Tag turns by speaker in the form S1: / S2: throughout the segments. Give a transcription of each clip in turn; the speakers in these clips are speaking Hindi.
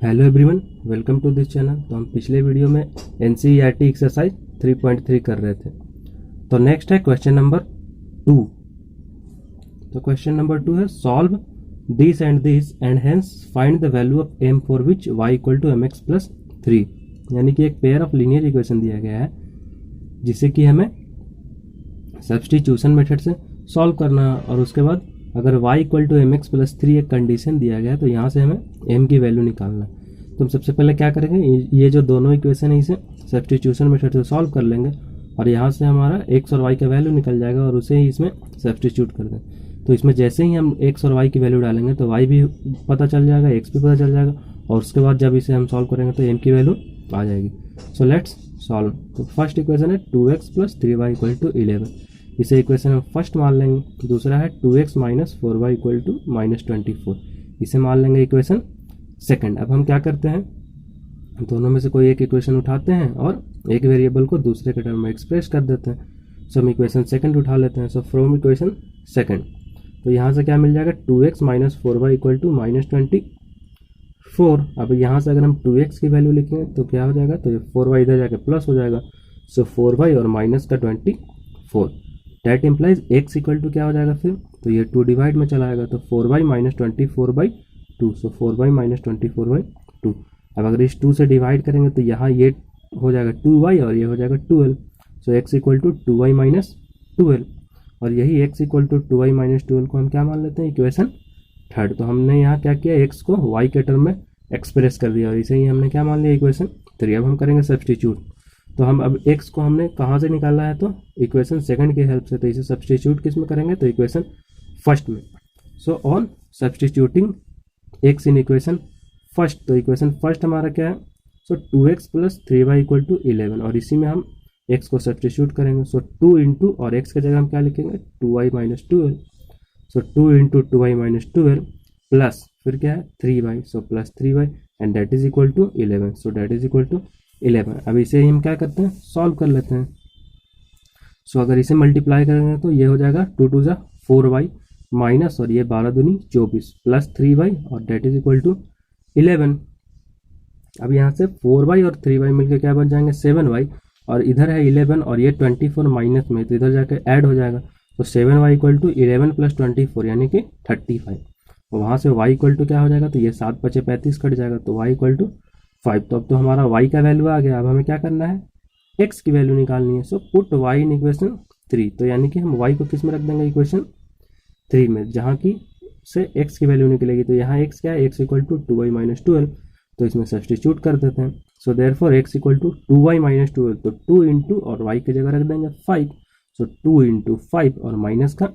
S1: Hello everyone, welcome to this channel. तो हम पिछले वीडियो में एनसीईआरटी एक्सरसाइज 3.3 कर रहे थे। तो नेक्स्ट है क्वेश्चन नंबर 2। तो क्वेश्चन नंबर 2 है solve this and hence find the value of m for which y equal to m x plus 3। यानी कि एक पेयर ऑफ लीनियर इक्वेशन दिया गया है जिसे कि हमें सब्स्टिट्यूशन मेथड से सॉल्व करना है, और उसके बाद अगर y equal to m x plus 3 एक कंडीशन दिया गया है तो यहाँ से हमें m की वैल्यू निकालना है। तो हम सबसे पहले क्या करेंगे, ये जो दोनों इक्वेशन है इसे सब्स्टिट्यूशन मेथड से सॉल्व कर लेंगे और यहाँ से हमारा x और y का वैल्यू निकल जाएगा और उसे ही इसमें सब्स्टिट्यूट कर दें। तो इसमें जैसे ही हम x और y की वैल्यू डालेंगे तो y भी पता चल जाएगा, x भी पता चल जाएगा, और उसके बाद जब इसे हम सॉल्व करेंगे तो m की वैल्यू आ जाएगी। So let's solve. तो फर्स्ट इक्वेशन है 2x plus 3y equal to 11, इसे इक्वेशन हम फर्स्ट मान लेंगे। दूसरा है 2x minus 4y equal to minus 24, इसे मान लेंगे इक्वेशन सेकंड। अब हम क्या करते हैं, दोनों में से कोई एक इक्वेशन उठाते हैं और एक वेरिएबल को दूसरे के टर्म में एक्सप्रेस कर देते हैं। सो हम इक्वेशन सेकंड उठा लेते हैं। सो फ्रॉम इक्वेशन सेकंड, तो यहाँ से क्या मिल जाएगा, 2x minus 4y equal to minus 24। अब यहाँ से अगर हम 2x की वैल्यू लिखेंगे तो क्या हो जाएगा, तो 4y इधर जाके प्लस हो जाएगा। सो 4y और माइनस का 24, that implies x equal to क्या हो जाएगा फिर, तो ये 2 डिवाइड में चला आएगा तो 4y माइनस 24/2। सो 4y माइनस 24/2। अब अगर इस 2 से डिवाइड करेंगे तो यहाँ ये हो जाएगा 2y और ये हो जाएगा 12। So x equal to 2y minus 12, और यही x equal to 2y minus 12 को हम क्या मान लेते हैं, इक्वेशन थर्ड। तो हमने यहाँ क्या किया, x को y के टर्म में एक्सप्रेस कर दिया और इसे ही हमने क्या मान लिया, इक्वेशन 3। अब हम करेंगे सब्स्टिट्यूट। तो हम अब x को हमने कहाँ से निकाला है, तो इक्वेशन सेकंड की हेल्प से। तो इसे सब्स्टिट्यूट किस में करेंगे, तो इक्वेशन फर्स्ट में। So on substituting x in equation first, तो इक्वेशन फर्स्ट हमारा क्या है, सो 2x plus 3y equal to 11, और इसी में हम x को सब्स्टिट्यूट करेंगे। सो 2 इंटू, और x की जगह हम क्या लिखेंगे, 2y minus 12। So 2 into 2y minus 12 plus फिर क्या है 3y, so plus 3y and that is equal to 11। So that is equal to 11। अब इसे ही हम क्या करते हैं, सॉल्व कर लेते हैं। सो अगर इसे मल्टीप्लाई करेंगे तो ये हो जाएगा 2 2 जा 4y माइनस, और ये 12 दूनी 24 प्लस 3y और डेट इज इक्वल टू 11। अब यहाँ से 4y और 3y मिलकर क्या बन जाएंगे, 7y, और इधर है 11 और ये 24 माइनस में, तो इधर जाके ऐड हो जाएगा। तो 7y इक्वल टू 11 प्लस 24 यानी कि 35। और वहाँ से y इक्वल टू क्या हो जाएगा, तो ये 7 बचे 35 कट जाएगा, तो y इक्वल टू 5। तो अब तो हमारा y का वैल्यू आ गया। अब हमें क्या करना है, x की वैल्यू निकालनी है। So put y in equation 3, तो यानी कि हम y को किस में रख देंगे, इक्वेशन 3 में, जहाँ की से x की वैल्यू निकलेगी। तो यहाँ x क्या है, x equal to 2y minus 12, तो इसमें सब्स्टिट्यूट कर देते हैं। So therefore x equal to 2y minus 12, तो 2 इंटू और y की जगह रख देंगे 5। सो 2 इंटू 5 और माइनस का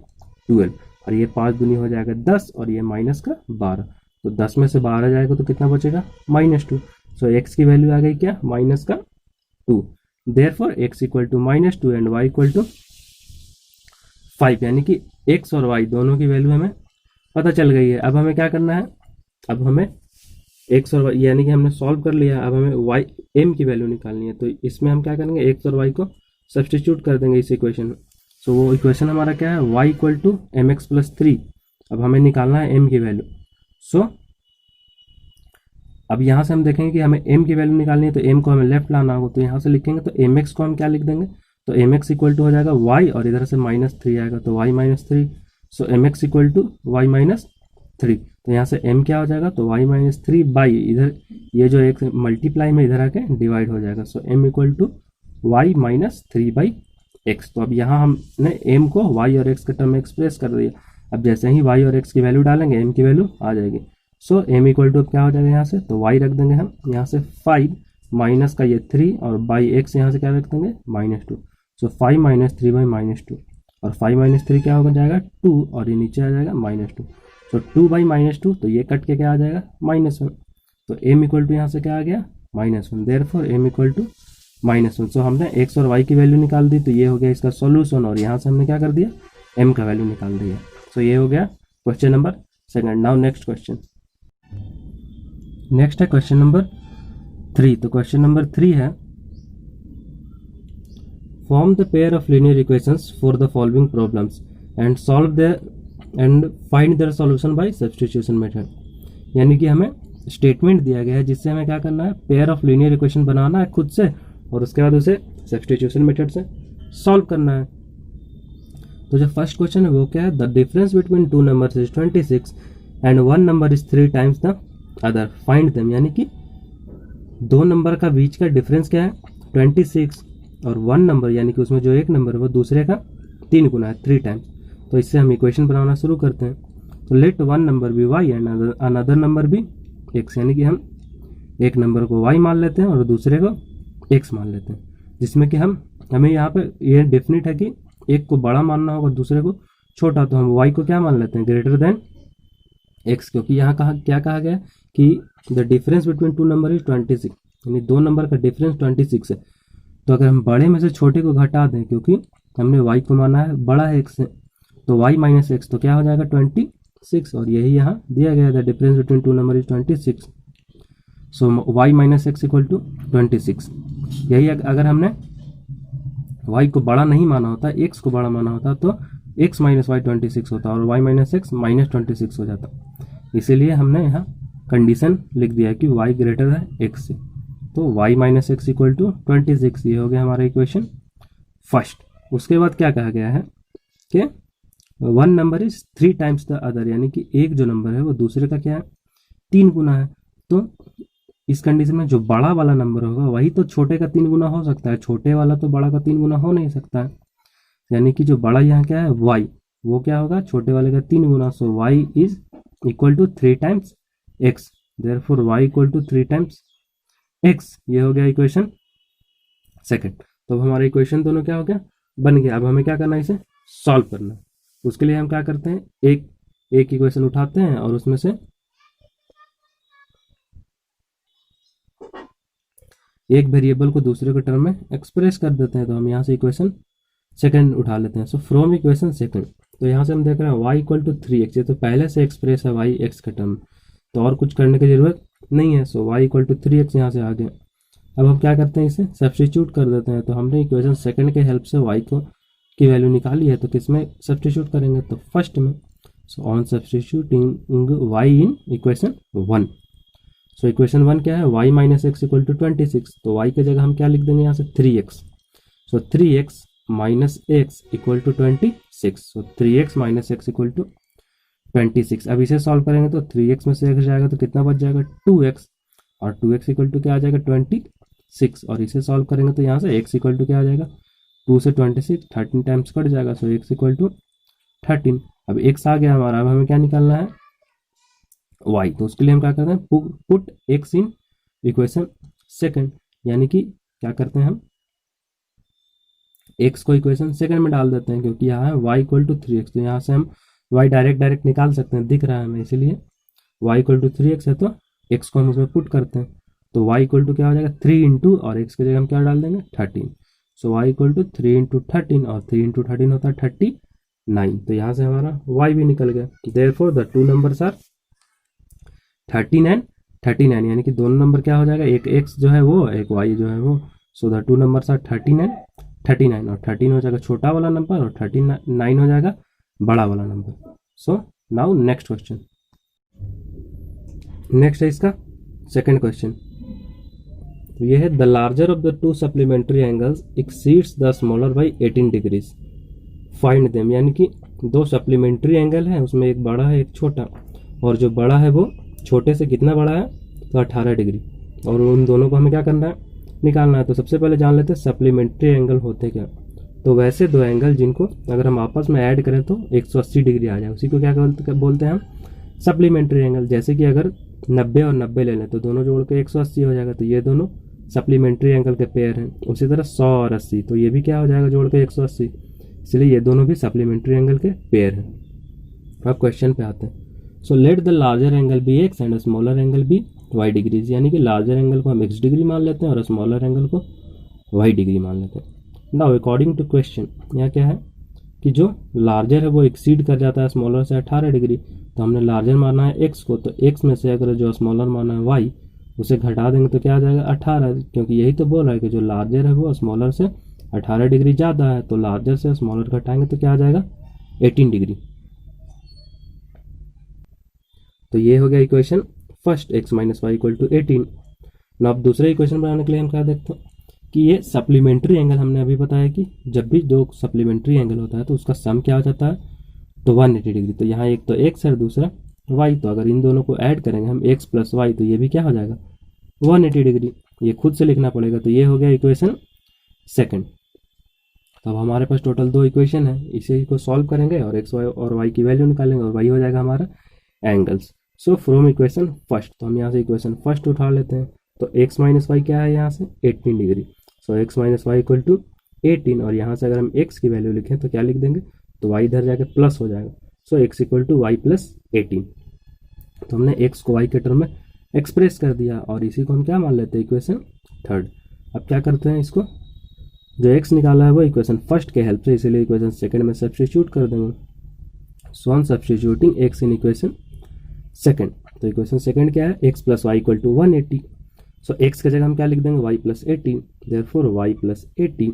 S1: 12, और ये 5 दूनी हो जाएगा 10 और ये माइनस का 12। तो 10 में से 12 जाएगा तो कितना बचेगा, -2। सो x की वैल्यू आ गई क्या, माइनस का 2। Therefore x equal to -2 and y equal to 5, यानी कि x और y दोनों की वैल्यू हमें पता चल गई है। अब हमें क्या करना है, अब हमें x और y यानी कि हमने सॉल्व कर लिया, अब हमें y m की वैल्यू निकालनी है। तो इसमें हम क्या करेंगे, x और y को सब्स्टिट्यूट कर देंगे इस इक्वेशन में। सो वो इक्वेशन हमारा क्या है, y equal to m x plus 3। अब हमें निकालना है m की वैल्यू। सो अब यहाँ से हम देखेंगे कि हमें m की वैल्यू निकालनी है, तो m को हमें लेफ्ट लाना होगा। तो यहाँ से लिखेंगे तो mx को हम क्या लिख देंगे, तो mx इक्वल टू हो जाएगा y, और इधर से -3 आएगा तो y minus 3। So mx equal to y minus 3, तो यहाँ से m क्या हो जाएगा, तो y माइनस 3 बाई, इधर ये जो एक मल्टीप्लाई में इधर आके डिवाइड हो जाएगा। So m equal to y minus 3/x। तो अब यहाँ हमने m को y और x के टर्म में एक्सप्रेस कर दिया। अब जैसे ही y और x की वैल्यू डालेंगे m की वैल्यू आ जाएगी। सो m इक्वल टू क्या हो जाएगा, यहाँ से तो y रख देंगे हम, यहाँ से 5 माइनस का ये 3 और बाई x यहाँ से क्या रख देंगे, -2। सो 5 माइनस 3 बाई -2, और 5 माइनस 3 क्या हो जाएगा 2, और ये नीचे आ जाएगा -2। सो 2 बाई -2, तो ये कट के क्या आ जाएगा, -1। तो m इक्वल टू यहाँ से क्या आ गया, -1। Therefore m equal to -1। So हमने x और y की वैल्यू निकाल दी, तो ये हो गया इसका सॉल्यूशन, और यहाँ से हमने क्या कर दिया, m का वैल्यू निकाल दिया। सो ये हो गया question number second. Now next question, next है क्वेश्चन नंबर 3। तो क्वेश्चन नंबर 3 है form the pair of linear equations for the following problems and solve the end find their solution bye substitution method. यानी कि हमें स्टेटमेंट दिया गया है जिससे हमें क्या करना है, पेयर ऑफ लीनियर इक्वेशन बनाना है खुद से और उसके बाद उसे सब्स्टिट्यूशन मेथड से सॉल्व करना है। तो जो फर्स्ट क्वेश्चन है वो क्या है, the difference between two numbers is 26 and one number is 3 times the other, find them. यानी कि दो नंबर का बीच का डिफरेंस क्या है 26 और वन नंबर यानी कि उसमें जो एक नंबर है वो दूसरे का 3 गुना है 3 टाइम्स। तो इससे हम इक्वेशन बनाना शुरू करते हैं। तो let one number be y and another number be x, यानी कि हम एक नंबर को वाई मान लेते हैं और दूसरे को एक्स मान लेते हैं, जिसमें कि हमें यहाँ पे ये डेफिनेट है कि एक को बड़ा मानना होगा दूसरे को छोटा। तो हम वाई को क्या मान लेते हैं, ग्रेटर देन एक्स, क्योंकि यहाँ क्या कहा गया कि the difference between two number is 26, यानी दो नंबर का डिफरेंस 26 है। तो अगर हम बड़े में से छोटे को घटा दें, क्योंकि हमने वाई को माना है बड़ा है एक्स से, तो वाई माइनस एक्स तो क्या हो जाएगा 26, और यही यहाँ दिया गया the difference between two number is 26। So y minus x equal to 26। यही अगर हमने y को बड़ा नहीं माना होता, x को बड़ा माना होता, तो x माइनस वाई 26 होता और y माइनस एक्स माइनस 26 हो जाता। इसीलिए हमने यहाँ कंडीशन लिख दिया कि y ग्रेटर है x से। तो y minus x equal to 26, ये हो गया हमारा इक्वेशन फर्स्ट। उसके बाद क्या कहा गया है कि one number is 3 times the other, यानी कि एक जो नंबर है वो दूसरे का क्या है 3 गुना है। तो इस कंडीशन में जो बड़ा वाला नंबर होगा वही तो छोटे का 3 गुना हो सकता है, छोटे वाला तो बड़ा का 3 गुना हो नहीं सकता है। यानी कि जो बड़ा यहाँ क्या है y, वो क्या होगा छोटे वाले का 3 गुना। So y is equal to 3 times x, therefore y equal to 3 times x। ये हो गया इक्वेशन सेकंड। तो हमारा इक्वेशन दोनों क्या हो गया बन गया। अब हमें क्या करना है, इसे सॉल्व करना है। उसके लिए हम क्या करते हैं, एक इक्वेशन उठाते हैं और उसमें से एक वेरिएबल को दूसरे के टर्म में एक्सप्रेस कर देते हैं। तो हम यहाँ से इक्वेशन सेकंड उठा लेते हैं। सो फ्रॉम इक्वेशन सेकंड, तो यहाँ से हम देख रहे हैं y इक्वल टू 3x, ये तो पहले से एक्सप्रेस है y x का टर्म, तो और कुछ करने की जरूरत नहीं है। सो y इक्वल टू 3x यहाँ से आ गया। अब हम क्या करते हैं, इसे सब्स्टिट्यूट कर देते हैं। तो हमने इक्वेशन सेकंड के हेल्प से y को की वैल्यू निकाली है, तो किस में सब्स्टिट्यूट करेंगे, तो फर्स्ट में। So on substituting y in equation 1। So equation 1 क्या है, y minus x equal to 26। तो y की जगह हम क्या लिख देंगे यहाँ से 3x। So 3x minus x equal to 26। So 3x minus x equal to 26। अब इसे सॉल्व करेंगे तो 3x में से x जाएगा तो कितना बच जाएगा 2x, और 2x इक्वल टू क्या आ जाएगा 26। और इसे सॉल्व करेंगे तो यहाँ से x इक्वल टू क्या आ जाएगा 2 से 26 13 टाइम्स कट जाएगा। सो x इक्वल टू 13। अब x आ गया हमारा। अब हमें क्या निकालना है y, तो उसके लिए हम क्या करते हैं, पुट x इन इक्वेशन सेकंड, यानी कि क्या करते हैं हम x को इक्वेशन सेकंड में डाल देते हैं, क्योंकि यहाँ है y इक्वल टू 3x। तो यहाँ से हम y डायरेक्ट निकाल सकते हैं, दिख रहा है हमें, इसीलिए y इक्वल टू 3x है तो x को हम उसमें पुट करते हैं। तो y इक्वल टू क्या हो जाएगा 3 इंटू, और x की जगह हम क्या डाल देंगे 13। सो y इक्वल टू 3 इंटू 13, और 3 इंटू 13 होता है 39। तो यहाँ से हमारा y भी निकल गया। Therefore the two numbers are 13 and 39, यानी कि दोनों नंबर क्या हो जाएगा, एक x जो है वो, एक y जो है वो। So the two numbers are 13 and 39, और 13 हो जाएगा छोटा वाला नंबर और 39 हो जाएगा बड़ा वाला number. So now next question, next है इसका सेकंड क्वेश्चन। तो ये है the larger of the two supplementary angles exceeds the smaller by 18 degrees, find them. यानी कि दो सप्लीमेंट्री एंगल है, उसमें एक बड़ा है एक छोटा, और जो बड़ा है वो छोटे से कितना बड़ा है, तो 18 डिग्री, और उन दोनों को हमें क्या करना है, निकालना है। तो सबसे पहले जान लेते हैं सप्लीमेंट्री एंगल होते क्या। तो वैसे दो एंगल जिनको अगर हम आपस में ऐड करें तो 180 डिग्री आ जाए, उसी को क्या बोलते हैं हम सप्लीमेंट्री एंगल। जैसे कि अगर 90 और 90 ले लें तो दोनों जोड़ के 180 हो जाएगा, तो ये दोनों सप्लीमेंट्री एंगल के पेयर हैं। उसी तरह 100 और 80, तो ये भी क्या हो जाएगा जोड़ के 180, इसलिए ये दोनों भी सप्लीमेंट्री एंगल के पेयर हैं। अब क्वेश्चन पे आते हैं। So let the larger angle be x and smaller angle be y degrees, यानी कि लार्जर एंगल को हम x डिग्री मान लेते हैं और स्मॉलर एंगल को y डिग्री मान लेते हैं। नाउ अकॉर्डिंग टू क्वेश्चन, यहाँ क्या है कि जो लार्जर है वो एक्सीड कर जाता है स्मॉलर से 18 डिग्री, तो हमने लार्जर माना है x को, तो x में से अगर जो स्मॉलर माना है y, उसे घटा देंगे तो क्या आ जाएगा 18, क्योंकि यही तो बोल रहा है कि जो लार्जर है वो स्मॉलर से 18 डिग्री ज़्यादा है। तो लार्जर से स्मॉलर घटाएंगे तो क्या आ जाएगा 18 डिग्री। तो ये हो गया equation first x minus y equal to 18। ना अब दूसरा इक्वेशन बनाने के लिए हम क्या देखते हैं कि ये सप्लीमेंट्री एंगल, हमने अभी बताया कि जब भी दो सप्लीमेंट्री एंगल होता है तो उसका सम क्या हो जाता है, तो 180 डिग्री। तो यहाँ एक तो एक्स है और दूसरा वाई, तो अगर इन दोनों को ऐड करेंगे हम एक्स प्लस वाई तो ये भी क्या हो जाएगा 180 डिग्री। ये खुद से लिखना पड़ेगा। तो ये हो गया इक्वेशन सेकंड। तो अब हमारे पास टोटल 2 इक्वेशन है, इसी को सॉल्व करेंगे और एक्स वाई और वाई की वैल्यू निकालेंगे और वाई हो जाएगा हमारा angles. So from equation first, तो हम यहाँ से इक्वेशन फर्स्ट उठा लेते हैं। तो एक्स माइनस वाई क्या है यहाँ से 18 degree. So x minus y equal to 18, और यहाँ से अगर हम एक्स की वैल्यू लिखें तो क्या लिख देंगे, तो वाई इधर जाके प्लस हो जाएगा। So x equal to y plus 18। तो हमने एक्स को वाई के टर्म में एक्सप्रेस कर दिया और इसी को हम क्या मान लेते हैं इक्वेशन थर्ड। अब क्या करते हैं, इसको जो एक्स निकाला है वो इक्वेशन फर्स्ट के हेल्प से, इसीलिए इक्वेशन सेकंड में सब्स्टिट्यूट कर देंगे। So on substituting x in equation second, तो इक्वेशन सेकंड क्या है, x plus y equal to 180। So x की जगह हम क्या लिख देंगे y plus 18, therefore y plus 18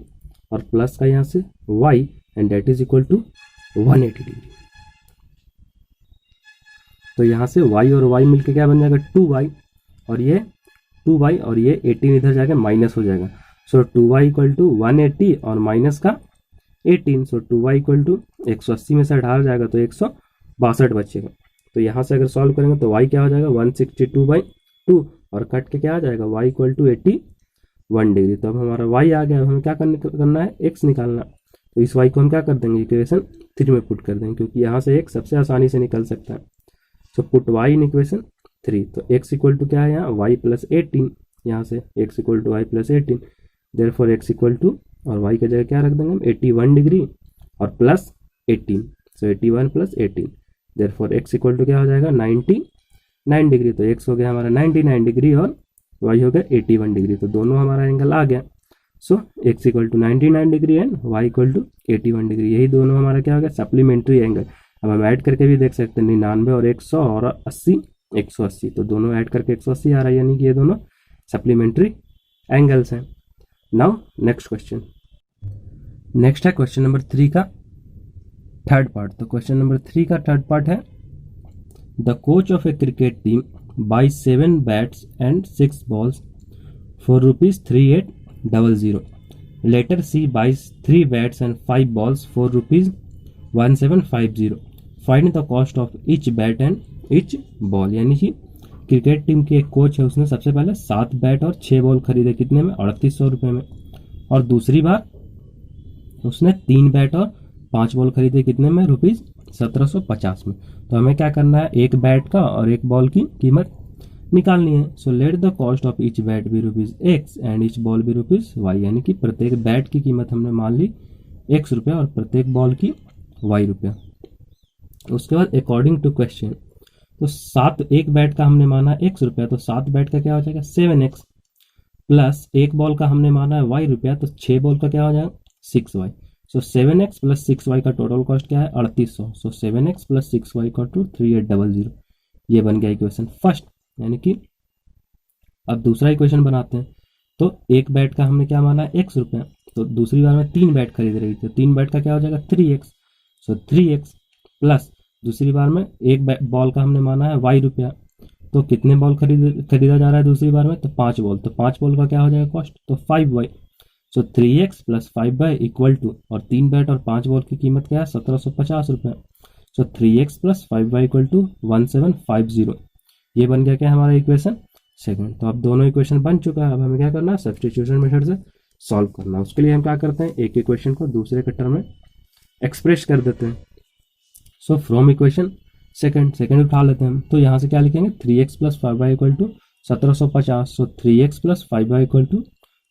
S1: और प्लस का यहाँ से y and that is equal to 180 degree. तो यहाँ से y और y मिलके क्या बन जाएगा 2y, और ये 2y और ये 18 इधर जाके माइनस हो जाएगा। सो 2y इक्वल टू 180 और माइनस का 18। सो 2y इक्वल टू 180 में से 18 जाएगा तो 162 बचेगा। तो यहाँ से अगर सॉल्व करेंगे तो y क्या हो जाएगा 162/2 और कट के क्या आ जाएगा y इक्वल टू 81 डिग्री। तो अब हमारा y आ गया। अब हमें क्या करना है, x निकालना। तो इस y को हम क्या कर देंगे इक्वेशन 3 में पुट कर देंगे, क्योंकि यहाँ से x सबसे आसानी से निकल सकता है। So put y in equation 3। तो x इक्वल टू क्या है यहाँ y प्लस 18, यहाँ से x equal to y plus 18, therefore x equal to और y की जगह क्या रख देंगे हम 81 डिग्री और plus 18। So 81 plus 18, therefore x equal to क्या हो जाएगा 99 डिग्री। तो x हो गया हमारा 99 डिग्री और y हो गया 81 डिग्री। तो दोनों हमारा एंगल आ गया। So x equal to 99 degree and y equal to 81 degree, यही दोनों हमारा क्या हो गया सप्लीमेंट्री एंगल। अब हम ऐड करके भी देख सकते हैं 99 और 100 और 80 180, तो दोनों ऐड करके 180 आ रहा है, यानी कि ये दोनों सप्लीमेंट्री एंगल्स हैं। नाउ नेक्स्ट क्वेश्चन, नेक्स्ट है क्वेश्चन नंबर 3 का थर्ड पार्ट। तो क्वेश्चन नंबर 3 का थर्ड पार्ट है, the coach of a cricket team buy 7 bats and 6 balls for ₹3800, later she buys 3 bats and 5 balls for ₹1750, find the cost of each bat and each ball. यानी कि क्रिकेट टीम के एक कोच है, उसने सबसे पहले 7 बैट और 6 बॉल खरीदे, कितने में 3800 रुपये में, और दूसरी बार उसने 3 बैट और 5 बॉल खरीदे, कितने में ₹1750 में। तो हमें क्या करना है, एक बैट का और एक बॉल की कीमत निकालनी है। So let the cost of each bat be ₹X and each ball be ₹Y, यानी कि प्रत्येक बैट की कीमत हमने मान ली X रुपया और प्रत्येक बॉल की Y रुपया। उसके बाद अकॉर्डिंग टू क्वेश्चन, तो 7 एक बैट का हमने माना X रुपया, तो 7 बैट का क्या हो जाएगा 7X, प्लस एक बॉल का हमने माना है Y रुपया, तो 6 बॉल का क्या हो जाएगा 6Y। सो 7X प्लस 6Y का टोटल कॉस्ट क्या है 3800। सो 7X प्लस 6Y का टू 3800, ये बन गया इक्वेशन फर्स्ट। यानी कि अब दूसरा इक्वेशन बनाते हैं। तो एक बैट का हमने क्या माना X रुपया, तो दूसरी बार में 3 बैट खरीद रही थी, 3 बैट का क्या हो जाएगा 3X। सो 3X प्लस दूसरी बार में एक बॉल का हमने माना है Y रुपया, तो कितने बॉल खरीदा जा रहा है दूसरी बार में, तो 5 बॉल, तो 5 बॉल का क्या हो जाएगा कॉस्ट, तो 5Y। So 3X plus 5Y equal to, और 3 बैट और 5 बॉल की कीमत क्या है 1750 रुपये। सो 3X plus 5Y equal to 1750, ये बन गया क्या हमारा इक्वेशन सेकंड। तो अब दोनों इक्वेशन बन चुका है। अब हमें क्या करना है, सब्स्टिट्यूशन मेथड से सॉल्व करना। उसके लिए हम क्या करते हैं, एक इक्वेशन को दूसरे के टर्म में एक्सप्रेस कर देते हैं। सो फ्रॉम इक्वेशन सेकंड उठा लेते हैं। तो यहाँ से क्या लिखेंगे 3X plus 5Y equal to 1750। So 3X plus 5Y equal to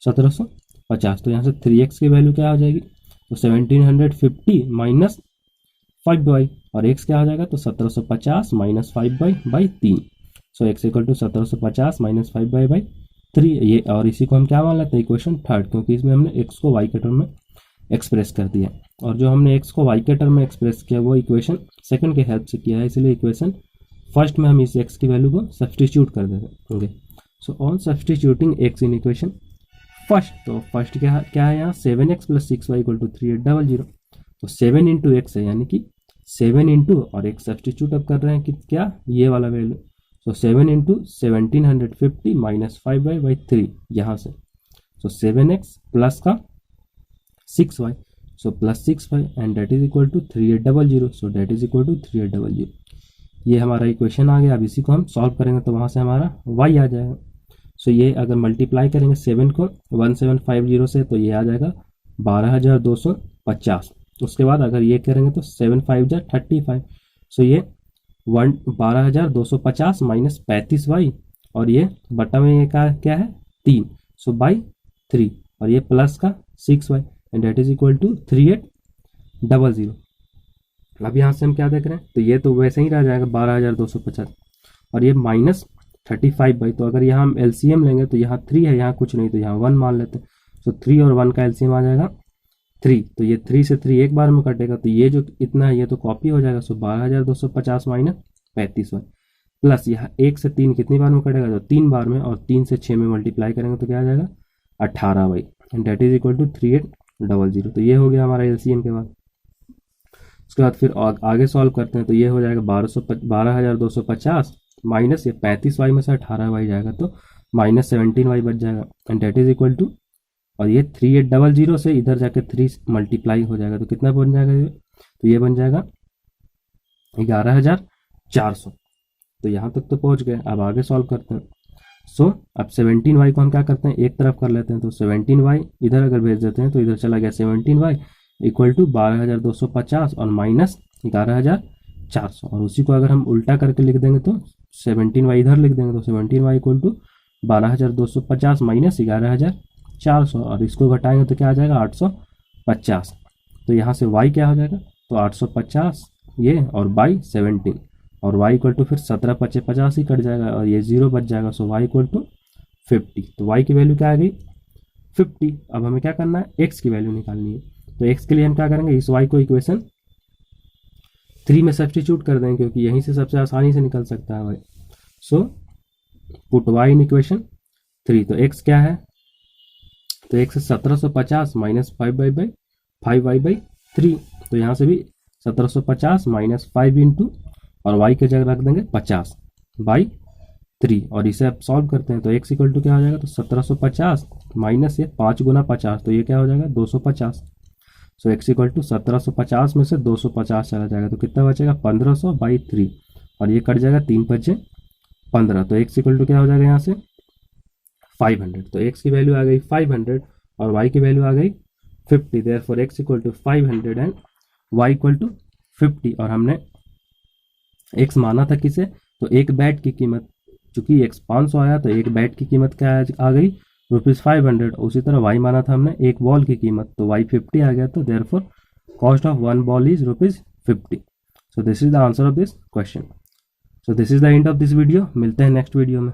S1: 1750। तो यहाँ से 3X की वैल्यू क्या हो जाएगी, तो 1750 माइनस 5Y, और x क्या हो जाएगा, तो 1750 minus 5y/3। So x equal to 1750 minus 5y/3, ये, और इसी को हम क्या मान लेते हैं इक्वेशन थर्ड, क्योंकि इसमें हमने x को y के टर्म में एक्सप्रेस कर दिया, और जो हमने x को y के टर्म में एक्सप्रेस किया वो इक्वेशन सेकंड के हेल्प से किया है, इसलिए इक्वेशन फर्स्ट में हम इस x की वैल्यू को सब्स्टिट्यूट कर देंगे। So on substituting x in equation first, तो फर्स्ट क्या है यहाँ 7x plus 6y equal to 3800। तो 7 इंटू एक्स है, यानी कि 7 इंटू और एक सब्स्टिट्यूट अब कर रहे हैं कि क्या ये वाला वैल्यू, सो 7 इंटू 1750 माइनस 5y/3 यहाँ से, सो 7x प्लस का 6y, so plus 6y and that is equal to 3800, so that is equal to 3800। ये हमारा इक्वेशन आ गया। अब इसी को हम सॉल्व करेंगे तो वहाँ से हमारा y आ जाएगा। सो ये अगर मल्टीप्लाई करेंगे 7 को 1750 से तो ये आ जाएगा 12250। उसके बाद अगर ये करेंगे तो 7 5 जा 35, सो ये 12250 माइनस 35y, और ये बटा में ये क्या है 3, सो बाई 3, और ये प्लस का 6y and that is equal to 3800। अब यहाँ से हम क्या देख रहे हैं, तो ये तो वैसे ही रह जाएगा 12250, और ये माइनस 35 तो अगर यहाँ हम एलसीएम लेंगे तो यहाँ 3 है, यहाँ कुछ नहीं तो यहाँ 1 मान लेते हैं। सो 3 और 1 का एलसीएम आ जाएगा 3, तो ये 3 से 3 एक बार में कटेगा, तो ये जो इतना है ये तो कॉपी हो जाएगा। सो 12250 माइनस 35y प्लस यहाँ 1 से 3 कितनी बार में कटेगा, तो 3 बार में, और 3 से 6 में मल्टीप्लाई करेंगे तो क्या आ जाएगा 18y and that is equal to 3800। तो ये हो गया हमारा एलसीएम के बाद। उसके बाद फिर आगे सॉल्व करते हैं तो ये हो जाएगा 12250 माइनस ये 35y में से 18y जाएगा तो माइनस 17y बच जाएगा and that is equal to, और ये 3800 से इधर जाके 3 मल्टीप्लाई हो जाएगा तो कितना बन जाएगा ये, तो ये बन जाएगा 11400। तो यहाँ तक तो पहुँच गए। अब आगे सॉल्व करते हैं। सो अब 17y को हम क्या करते हैं एक तरफ कर लेते हैं, तो 17y इधर अगर भेज देते हैं तो इधर चला गया 17y इक्वल टू 12250 और माइनस 11400, और उसी को अगर हम उल्टा करके लिख देंगे तो 17y इधर लिख देंगे तो 17y इक्वल टू 12250 माइनस 11400, और इसको घटाएंगे तो क्या आ जाएगा 850। तो यहाँ से y क्या हो जाएगा, तो 850 ये और बाई 17, और y इक्वल टू फिर 17 × 50 ही कट जाएगा और ये 0 बच जाएगा। सो y इक्वल टू 50। तो y की वैल्यू क्या आ गई 50। अब हमें क्या करना है x की वैल्यू निकालनी है। तो x के लिए हम क्या करेंगे, इस y को इक्वेशन 3 में सब्स्टिट्यूट कर देंगे क्योंकि यहीं से सबसे आसानी से निकल सकता है y। So put y in equation 3। तो x क्या है, तो x 1750 माइनस 5y/3, तो यहाँ से भी 1750 माइनस 5 इंटू और y के जगह रख देंगे 50/3, और इसे आप सॉल्व करते हैं तो x इक्वल टू क्या हो जाएगा, तो 1750 माइनस ये 5 × 50 तो ये क्या हो जाएगा 250। सो x इक्वल टू 1750 में से 250 चला जाएगा तो कितना बचेगा 1500/3, और ये कट जाएगा 3 × 5 = 15, तो x इक्वल टू क्या हो जाएगा यहाँ से 500। तो x की वैल्यू आ गई 500 और y की वैल्यू आ गई 50। Therefore x equal to 500 and y equal to 50। और हमने x माना था किसे, तो एक बैट की कीमत, चूंकि x 500 आया तो एक बैट की कीमत क्या आ गई ₹500। उसी तरह y माना था हमने एक बॉल की कीमत, तो y 50 आ गया, तो therefore cost of 1 ball is ₹50। So this is the answer of this question. So this is the end of this video. मिलते हैं नेक्स्ट वीडियो में।